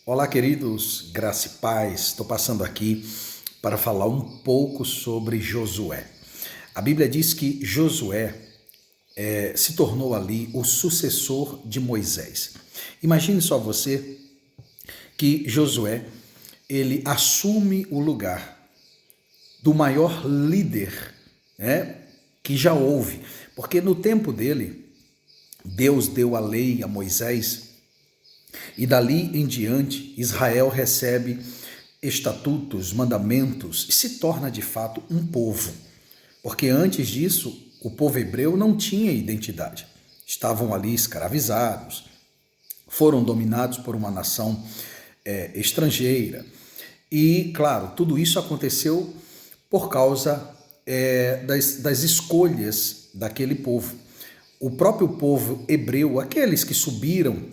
Olá, queridos, graça e paz. Estou passando aqui para falar um pouco sobre Josué. A Bíblia diz que Josué se tornou ali o sucessor de Moisés. Imagine só você que Josué ele assume o lugar do maior líder, né, que já houve, porque no tempo dele Deus deu a lei a Moisés. E dali em diante, Israel recebe estatutos, mandamentos e se torna de fato um povo. Porque antes disso, o povo hebreu não tinha identidade. Estavam ali escravizados, foram dominados por uma nação estrangeira. E, claro, tudo isso aconteceu por causa das escolhas daquele povo. O próprio povo hebreu, aqueles que subiram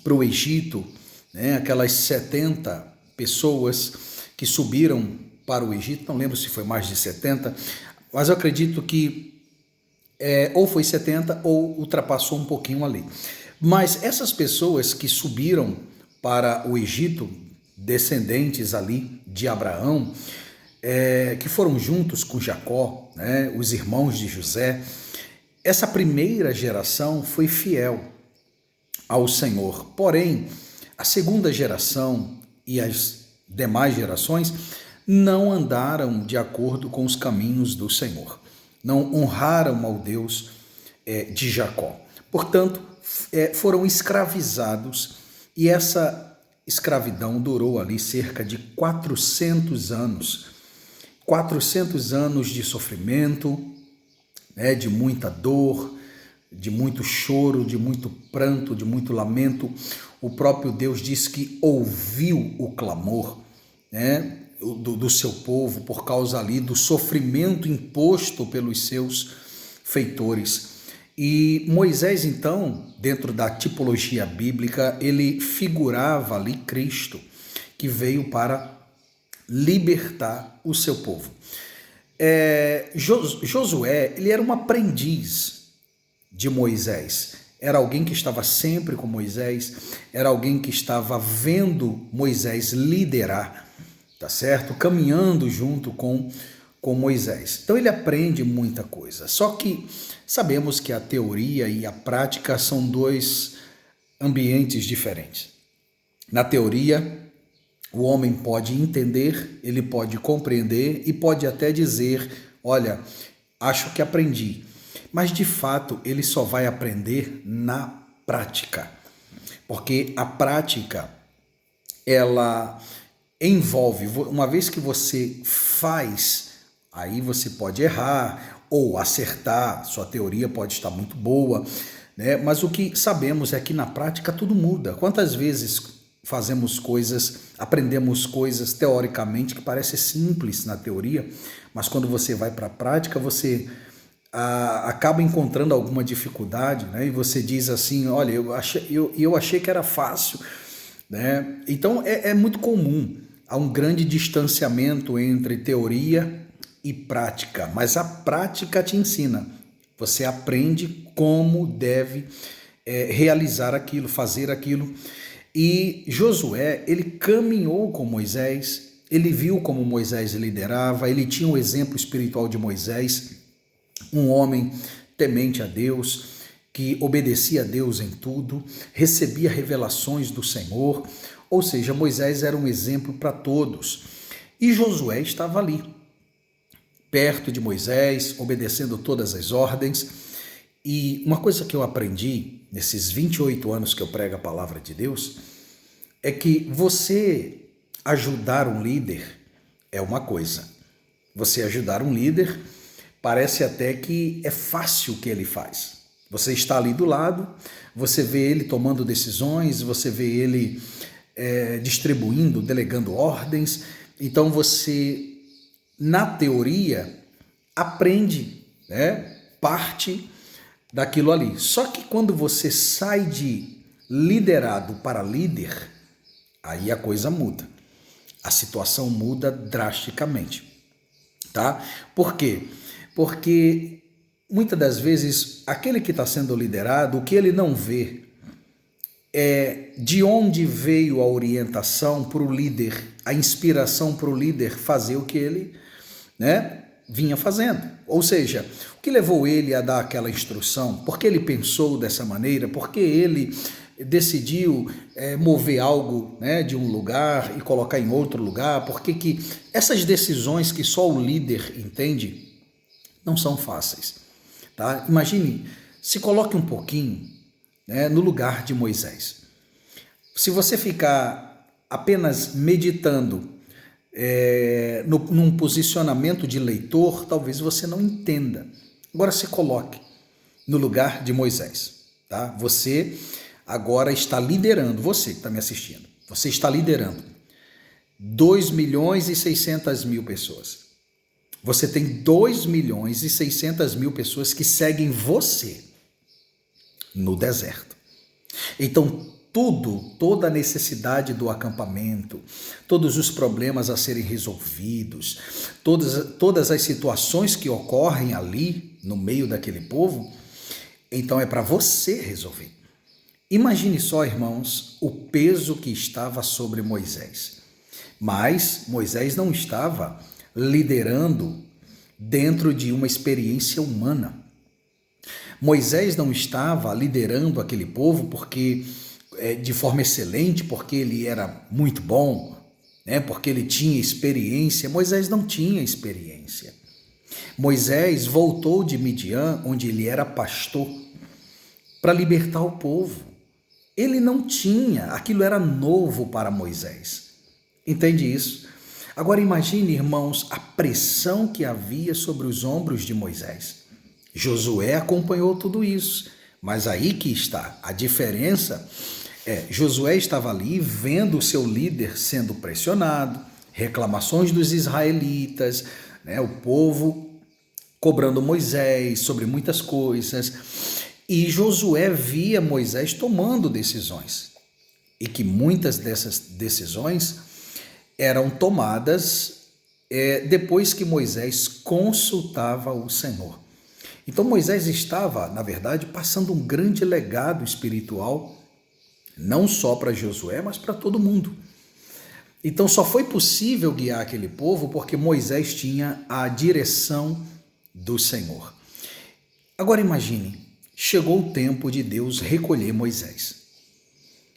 para o Egito, né, aquelas 70 pessoas que subiram para o Egito, não lembro se foi mais de 70, mas eu acredito que ou foi 70 ou ultrapassou um pouquinho ali. Mas essas pessoas que subiram para o Egito, descendentes ali de Abraão, que foram juntos com Jacó, né, os irmãos de José, essa primeira geração foi fiel ao Senhor. Porém, a segunda geração e as demais gerações não andaram de acordo com os caminhos do Senhor. Não honraram ao Deus de Jacó. Portanto, foram escravizados e essa escravidão durou ali cerca de 400 anos. 400 anos de sofrimento, né, de muita dor, de muito choro, de muito pranto, de muito lamento. O próprio Deus diz que ouviu o clamor, né, do seu povo por causa ali do sofrimento imposto pelos seus feitores. E Moisés, então, dentro da tipologia bíblica, ele figurava ali Cristo, que veio para libertar o seu povo. Josué, ele era um aprendiz de Moisés. Era alguém que estava sempre com Moisés, era alguém que estava vendo Moisés liderar, tá certo? Caminhando junto com Moisés. Então ele aprende muita coisa. Só que sabemos que a teoria e a prática são dois ambientes diferentes. Na teoria, o homem pode entender, ele pode compreender e pode até dizer, olha, acho que aprendi. Mas de fato ele só vai aprender na prática, porque a prática ela envolve, uma vez que você faz, aí você pode errar ou acertar, sua teoria pode estar muito boa, né? Mas o que sabemos é que na prática tudo muda. Quantas vezes fazemos coisas, aprendemos coisas teoricamente que parecem simples na teoria, mas quando você vai para a prática você acaba encontrando alguma dificuldade, né? E você diz assim, olha, eu achei que era fácil, né? Então é muito comum, há um grande distanciamento entre teoria e prática, mas a prática te ensina, você aprende como deve realizar aquilo, fazer aquilo. E Josué, ele caminhou com Moisés, ele viu como Moisés liderava, ele tinha o exemplo espiritual de Moisés, um homem temente a Deus, que obedecia a Deus em tudo, recebia revelações do Senhor, ou seja, Moisés era um exemplo para todos. E Josué estava ali, perto de Moisés, obedecendo todas as ordens. E uma coisa que eu aprendi nesses 28 anos que eu prego a palavra de Deus, é que você ajudar um líder é uma coisa. Você ajudar um líder parece até que é fácil o que ele faz. Você está ali do lado, você vê ele tomando decisões, você vê ele distribuindo, delegando ordens. Então você, na teoria, aprende, né, parte daquilo ali. Só que quando você sai de liderado para líder, aí a coisa muda. A situação muda drasticamente, tá? Por quê? Porque muitas das vezes aquele que está sendo liderado, o que ele não vê De onde veio a orientação para o líder, a inspiração para o líder fazer o que ele, vinha fazendo? Ou seja, o que levou ele a dar aquela instrução? Por que ele pensou dessa maneira? Por que ele decidiu mover algo, de um lugar e colocar em outro lugar? Por que essas decisões que só o líder entende não são fáceis? Tá? Imagine, se coloque um pouquinho no lugar de Moisés. Se você ficar apenas meditando num posicionamento de leitor, talvez você não entenda. Agora se coloque no lugar de Moisés. Tá? Você agora está liderando, você que está me assistindo, você está liderando 2.600.000 pessoas. Você tem 2.600.000 pessoas que seguem você no deserto. Então, toda a necessidade do acampamento, todos os problemas a serem resolvidos, todas as situações que ocorrem ali no meio daquele povo, então é para você resolver. Imagine só, irmãos, o peso que estava sobre Moisés. Mas Moisés não estava liderando dentro de uma experiência humana. Moisés não estava liderando aquele povo porque de forma excelente, porque ele era muito bom, porque ele tinha experiência. Moisés não tinha experiência. Moisés voltou de Midian, onde ele era pastor, para libertar o povo. Ele não tinha, aquilo era novo para Moisés. Entende isso? Agora imagine, irmãos, a pressão que havia sobre os ombros de Moisés. Josué acompanhou tudo isso, mas aí que está a diferença. Josué estava ali vendo o seu líder sendo pressionado, reclamações dos israelitas, o povo cobrando Moisés sobre muitas coisas, e Josué via Moisés tomando decisões, e que muitas dessas decisões eram tomadas depois que Moisés consultava o Senhor. Então Moisés estava, na verdade, passando um grande legado espiritual, não só para Josué, mas para todo mundo. Então só foi possível guiar aquele povo porque Moisés tinha a direção do Senhor. Agora imagine, chegou o tempo de Deus recolher Moisés.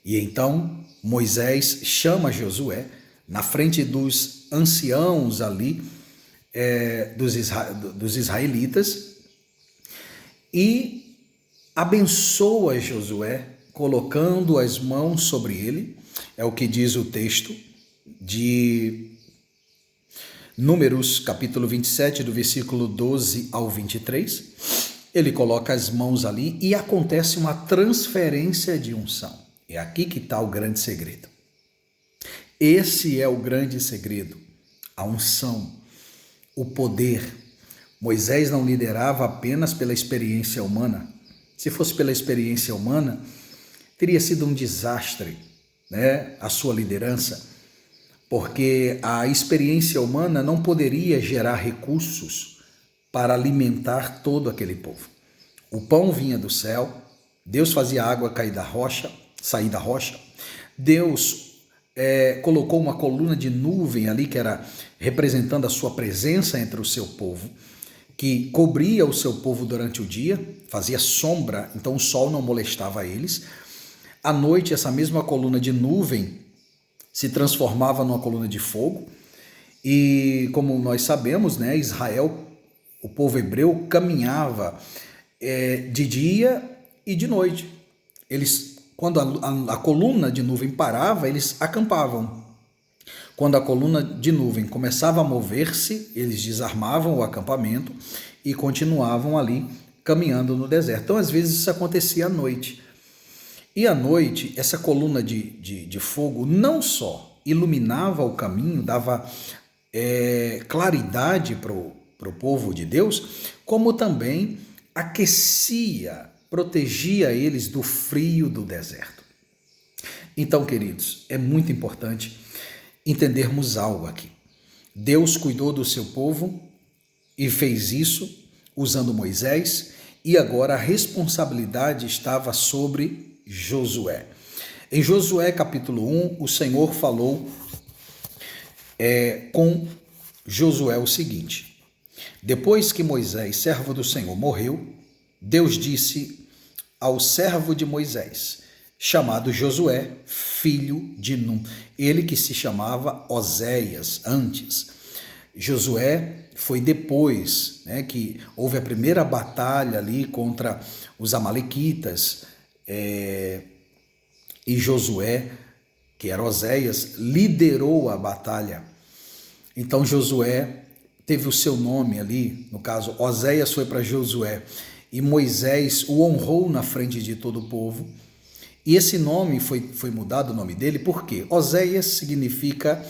E então Moisés chama Josué na frente dos anciãos ali, dos israelitas, e abençoa Josué, colocando as mãos sobre ele. É o que diz o texto de Números, capítulo 27, do versículo 12 ao 23. Ele coloca as mãos ali e acontece uma transferência de unção. É aqui que está o grande segredo. Esse é o grande segredo, a unção, o poder. Moisés não liderava apenas pela experiência humana. Se fosse pela experiência humana, teria sido um desastre, a sua liderança, porque a experiência humana não poderia gerar recursos para alimentar todo aquele povo. O pão vinha do céu, Deus fazia a água sair da rocha, Deus colocou uma coluna de nuvem ali, que era representando a sua presença entre o seu povo, que cobria o seu povo durante o dia, fazia sombra, então o sol não molestava eles. À noite, essa mesma coluna de nuvem se transformava numa coluna de fogo, e como nós sabemos, Israel, o povo hebreu, caminhava de dia e de noite. Quando a coluna de nuvem parava, eles acampavam. Quando a coluna de nuvem começava a mover-se, eles desarmavam o acampamento e continuavam ali caminhando no deserto. Então, às vezes, isso acontecia à noite. E à noite, essa coluna de fogo não só iluminava o caminho, dava claridade para o povo de Deus, como também aquecia, protegia eles do frio do deserto. Então, queridos, é muito importante entendermos algo aqui. Deus cuidou do seu povo e fez isso usando Moisés, e agora a responsabilidade estava sobre Josué. Em Josué capítulo 1, o Senhor falou com Josué o seguinte: depois que Moisés, servo do Senhor, morreu, Deus disse ao servo de Moisés, chamado Josué, filho de Num, ele que se chamava Oséias antes. Josué foi depois, né, que houve a primeira batalha ali contra os amalequitas, e Josué, que era Oséias, liderou a batalha. Então Josué teve o seu nome ali, no caso, Oséias foi para Josué, e Moisés o honrou na frente de todo o povo. E esse nome foi mudado, o nome dele, porque Oséias significa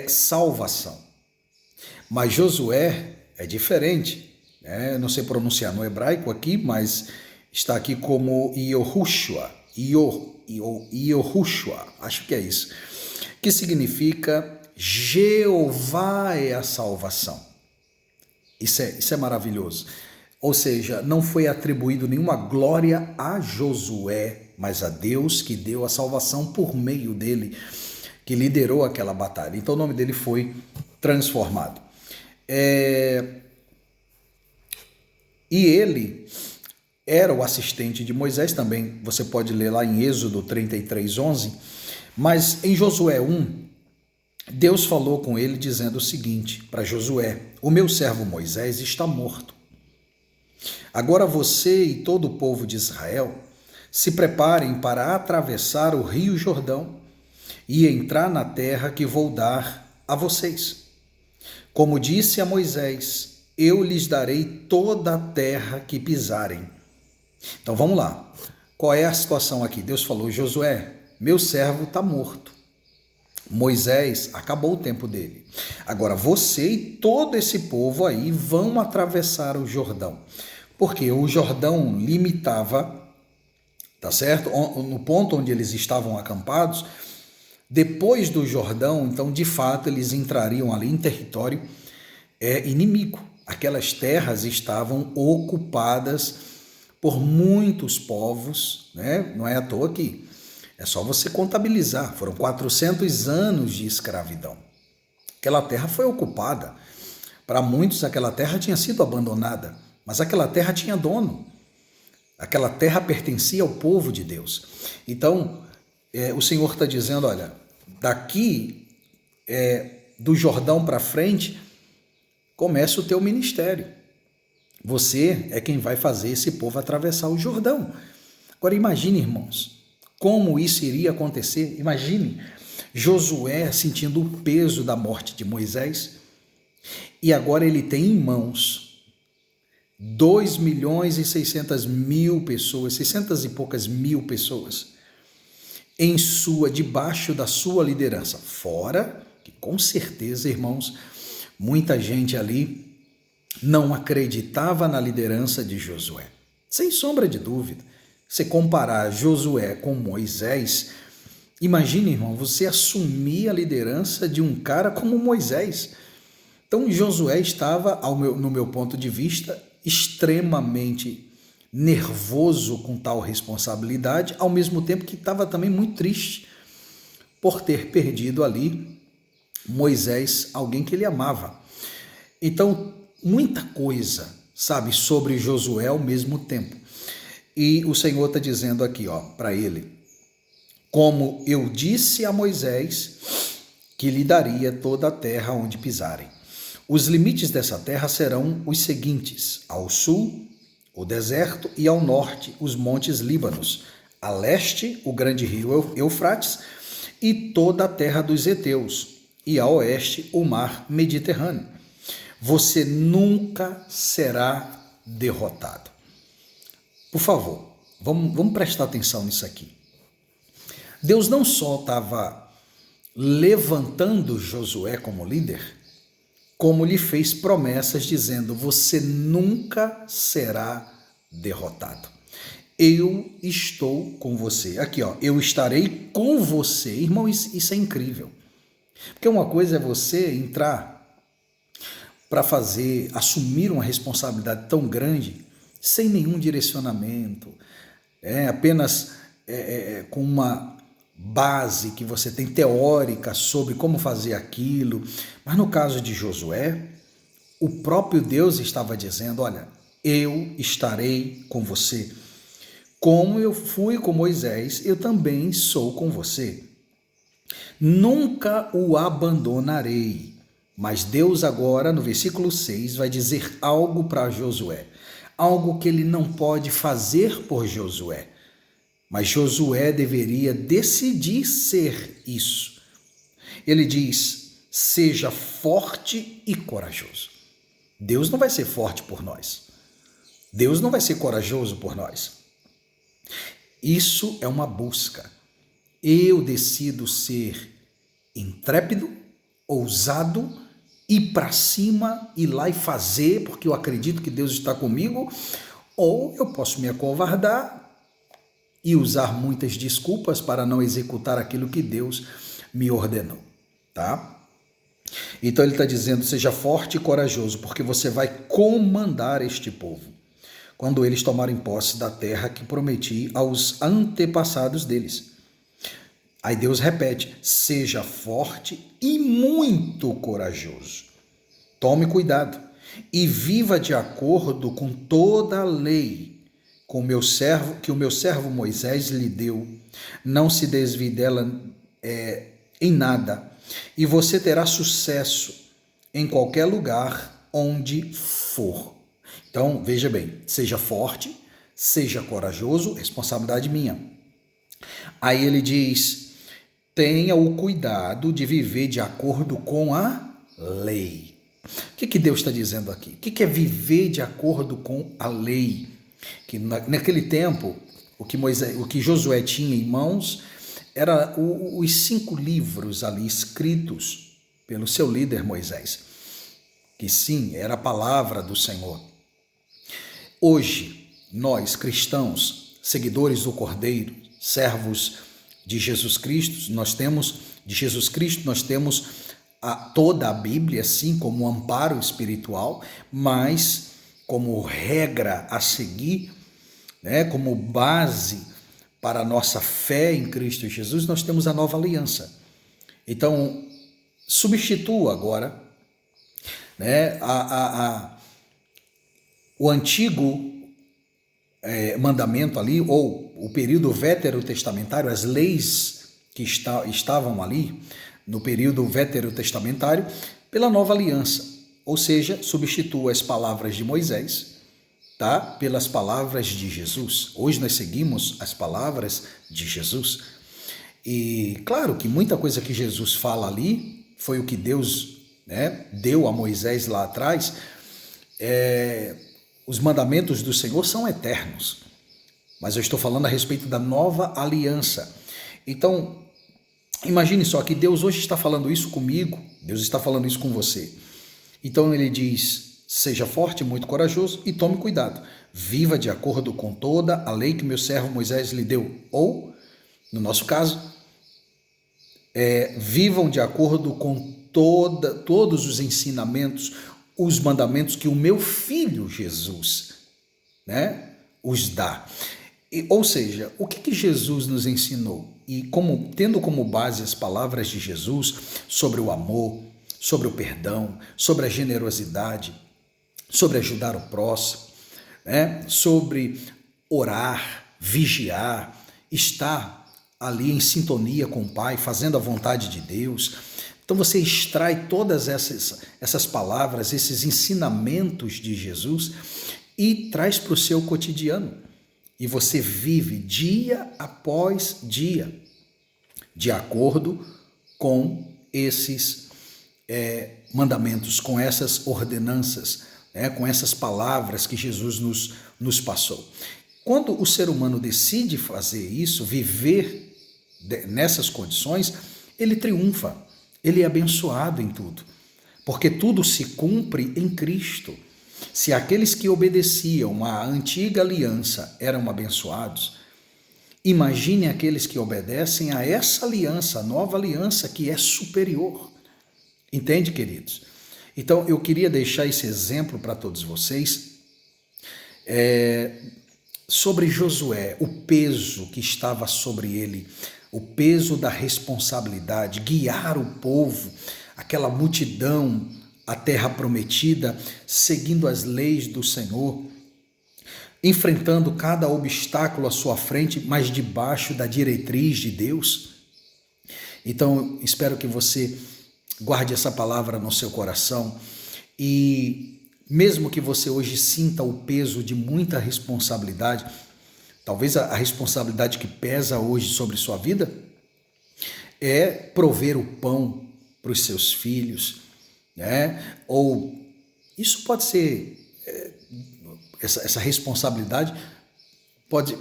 salvação. Mas Josué é diferente, né? Não sei pronunciar no hebraico aqui, mas está aqui como Yehoshua, acho que é isso, que significa Jeová é a salvação. Isso é maravilhoso. Ou seja, não foi atribuído nenhuma glória a Josué, mas a Deus que deu a salvação por meio dele, que liderou aquela batalha. Então o nome dele foi transformado. E ele era o assistente de Moisés também, você pode ler lá em Êxodo 33:11, mas em Josué 1, Deus falou com ele dizendo o seguinte para Josué: o meu servo Moisés está morto. Agora você e todo o povo de Israel se preparem para atravessar o rio Jordão e entrar na terra que vou dar a vocês. Como disse a Moisés, eu lhes darei toda a terra que pisarem. Então vamos lá. Qual é a situação aqui? Deus falou: Josué, meu servo está morto. Moisés, acabou o tempo dele. Agora você e todo esse povo aí vão atravessar o Jordão. Porque o Jordão limitava, tá certo? No ponto onde eles estavam acampados, depois do Jordão, então de fato eles entrariam ali em território inimigo. Aquelas terras estavam ocupadas por muitos povos, né? Não é à toa que é só você contabilizar, foram 400 anos de escravidão. Aquela terra foi ocupada. Para muitos aquela terra tinha sido abandonada, mas aquela terra tinha dono. Aquela terra pertencia ao povo de Deus. Então, o Senhor está dizendo, olha, daqui do Jordão para frente, começa o teu ministério. Você é quem vai fazer esse povo atravessar o Jordão. Agora imagine, irmãos, como isso iria acontecer. Imagine Josué sentindo o peso da morte de Moisés e agora ele tem em mãos 2.600.000 pessoas, 600 e poucas mil pessoas debaixo da sua liderança. Fora que com certeza, irmãos, muita gente ali não acreditava na liderança de Josué. Sem sombra de dúvida. Se comparar Josué com Moisés, imagine, irmão, você assumir a liderança de um cara como Moisés. Então Josué estava, no meu ponto de vista, extremamente nervoso com tal responsabilidade, ao mesmo tempo que estava também muito triste por ter perdido ali Moisés, alguém que ele amava. Então, muita coisa, sabe, sobre Josué ao mesmo tempo. E o Senhor está dizendo aqui, ó, para ele: como eu disse a Moisés que lhe daria toda a terra onde pisarem. Os limites dessa terra serão os seguintes: ao sul, o deserto, e ao norte, os montes Líbanos, a leste, o grande rio Eufrates e toda a terra dos heteus, e a oeste, o mar Mediterrâneo. Você nunca será derrotado. Por favor, vamos prestar atenção nisso aqui. Deus não só estava levantando Josué como líder, como lhe fez promessas dizendo: você nunca será derrotado. Eu estou com você. Aqui, ó, eu estarei com você. Irmão, isso é incrível. Porque uma coisa é você entrar para assumir uma responsabilidade tão grande, sem nenhum direcionamento, apenas com uma base que você tem teórica sobre como fazer aquilo, mas no caso de Josué, o próprio Deus estava dizendo, olha, eu estarei com você. Como eu fui com Moisés, eu também sou com você. Nunca o abandonarei. Mas Deus agora, no versículo 6, vai dizer algo para Josué. Algo que ele não pode fazer por Josué. Mas Josué deveria decidir ser isso. Ele diz, seja forte e corajoso. Deus não vai ser forte por nós. Deus não vai ser corajoso por nós. Isso é uma busca. Eu decido ser intrépido, ousado, ir para cima, ir lá e fazer, porque eu acredito que Deus está comigo, ou eu posso me acovardar e usar muitas desculpas para não executar aquilo que Deus me ordenou, tá? Então ele está dizendo, seja forte e corajoso, porque você vai comandar este povo, quando eles tomarem posse da terra que prometi aos antepassados deles. Aí Deus repete, seja forte e muito corajoso. Tome cuidado e viva de acordo com toda a lei que o meu servo Moisés lhe deu. Não se desvie dela em nada, e você terá sucesso em qualquer lugar onde for. Então, veja bem, seja forte, seja corajoso, responsabilidade minha. Aí ele diz, tenha o cuidado de viver de acordo com a lei. O que Deus está dizendo aqui? O que é viver de acordo com a lei? Que naquele tempo, o que Josué tinha em mãos era os 5 livros ali escritos pelo seu líder Moisés, que sim, era a palavra do Senhor. Hoje, nós cristãos, seguidores do Cordeiro, servos de Jesus Cristo, nós temos toda a Bíblia, assim como um amparo espiritual, mas como regra a seguir, né, como base para a nossa fé em Cristo Jesus, nós temos a nova aliança. Então, substitua agora, né, o antigo mandamento ali, ou o período veterotestamentário, as leis que estavam ali no período veterotestamentário, pela nova aliança, ou seja, substitua as palavras de Moisés, tá, pelas palavras de Jesus. Hoje nós seguimos as palavras de Jesus. E claro que muita coisa que Jesus fala ali foi o que Deus, né, deu a Moisés lá atrás. Os mandamentos do Senhor são eternos, mas eu estou falando a respeito da nova aliança. Então, imagine só que Deus hoje está falando isso comigo, Deus está falando isso com você. Então ele diz, seja forte, muito corajoso e tome cuidado. Viva de acordo com toda a lei que meu servo Moisés lhe deu. Ou, no nosso caso, vivam de acordo com todos os ensinamentos, os mandamentos que o meu filho Jesus, né, os dá. Ou seja, o que Jesus nos ensinou? E tendo como base as palavras de Jesus sobre o amor, sobre o perdão, sobre a generosidade, sobre ajudar o próximo, né, sobre orar, vigiar, estar ali em sintonia com o Pai, fazendo a vontade de Deus. Então você extrai todas essas palavras, esses ensinamentos de Jesus e traz para o seu cotidiano. E você vive dia após dia, de acordo com esses mandamentos, com essas ordenanças, com essas palavras que Jesus nos passou. Quando o ser humano decide fazer isso, viver nessas condições, ele triunfa, ele é abençoado em tudo, porque tudo se cumpre em Cristo. Se aqueles que obedeciam à antiga aliança eram abençoados, imagine aqueles que obedecem a essa aliança, a nova aliança que é superior. Entende, queridos? Então, eu queria deixar esse exemplo para todos vocês, sobre Josué, o peso que estava sobre ele, o peso da responsabilidade, guiar o povo, aquela multidão, à terra prometida, seguindo as leis do Senhor, enfrentando cada obstáculo à sua frente, mas debaixo da diretriz de Deus. Então, espero que você guarde essa palavra no seu coração e mesmo que você hoje sinta o peso de muita responsabilidade, talvez a responsabilidade que pesa hoje sobre sua vida é prover o pão para os seus filhos, né? Ou isso pode ser, essa responsabilidade,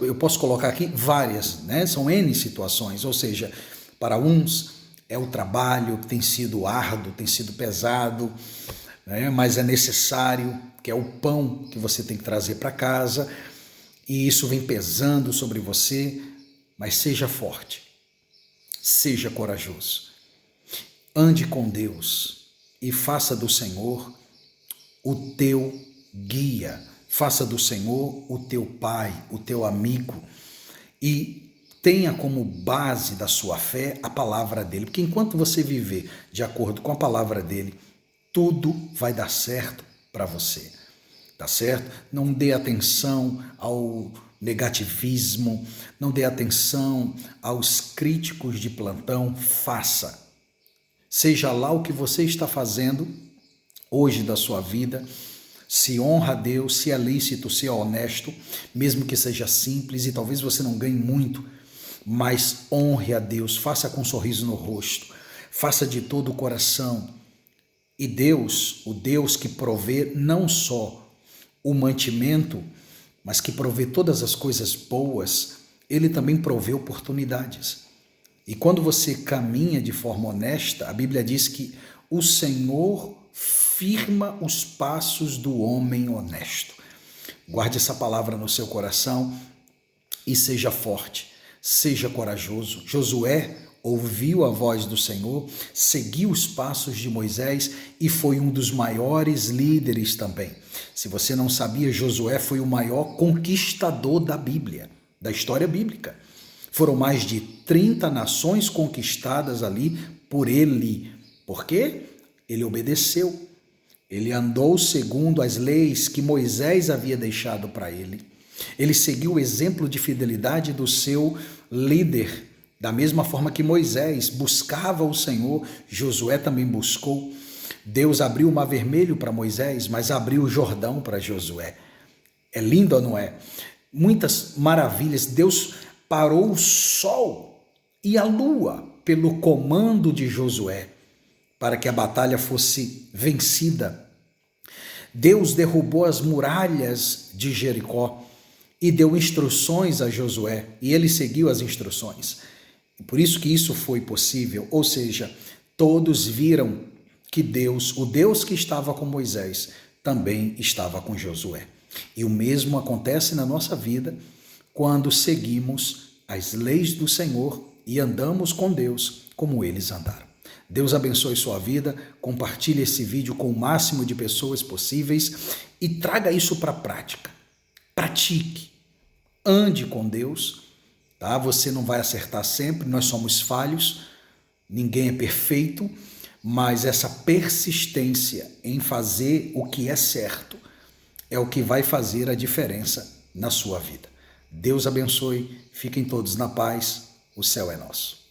eu posso colocar aqui várias, né? São N situações, ou seja, para uns é o trabalho que tem sido árduo, tem sido pesado, mas é necessário, que é o pão que você tem que trazer para casa, e isso vem pesando sobre você, mas seja forte, seja corajoso, ande com Deus e faça do Senhor o teu guia, faça do Senhor o teu pai, o teu amigo, e tenha como base da sua fé a palavra dele, porque enquanto você viver de acordo com a palavra dele, tudo vai dar certo para você, tá certo? Não dê atenção ao negativismo, não dê atenção aos críticos de plantão, faça. Seja lá o que você está fazendo hoje da sua vida, se honra a Deus, se é lícito, se é honesto, mesmo que seja simples e talvez você não ganhe muito, mas honre a Deus, faça com um sorriso no rosto, faça de todo o coração. E Deus, o Deus que provê não só o mantimento, mas que provê todas as coisas boas, Ele também provê oportunidades. E quando você caminha de forma honesta, a Bíblia diz que o Senhor firma os passos do homem honesto. Guarde essa palavra no seu coração e seja forte, seja corajoso. Josué ouviu a voz do Senhor, seguiu os passos de Moisés e foi um dos maiores líderes também. Se você não sabia, Josué foi o maior conquistador da Bíblia, da história bíblica. Foram mais de 30 nações conquistadas ali por ele. Por quê? Ele obedeceu. Ele andou segundo as leis que Moisés havia deixado para ele. Ele seguiu o exemplo de fidelidade do seu líder. Da mesma forma que Moisés buscava o Senhor, Josué também buscou. Deus abriu o Mar Vermelho para Moisés, mas abriu o Jordão para Josué. É lindo ou não é? Muitas maravilhas. Deus parou o sol e a lua pelo comando de Josué, para que a batalha fosse vencida. Deus derrubou as muralhas de Jericó e deu instruções a Josué, e ele seguiu as instruções. Por isso que isso foi possível, ou seja, todos viram que Deus, o Deus que estava com Moisés, também estava com Josué. E o mesmo acontece na nossa vida quando seguimos as leis do Senhor e andamos com Deus como eles andaram. Deus abençoe sua vida, compartilhe esse vídeo com o máximo de pessoas possíveis e traga isso para a prática. Pratique, ande com Deus. Tá? Você não vai acertar sempre, nós somos falhos, ninguém é perfeito, mas essa persistência em fazer o que é certo é o que vai fazer a diferença na sua vida. Deus abençoe, fiquem todos na paz, o céu é nosso.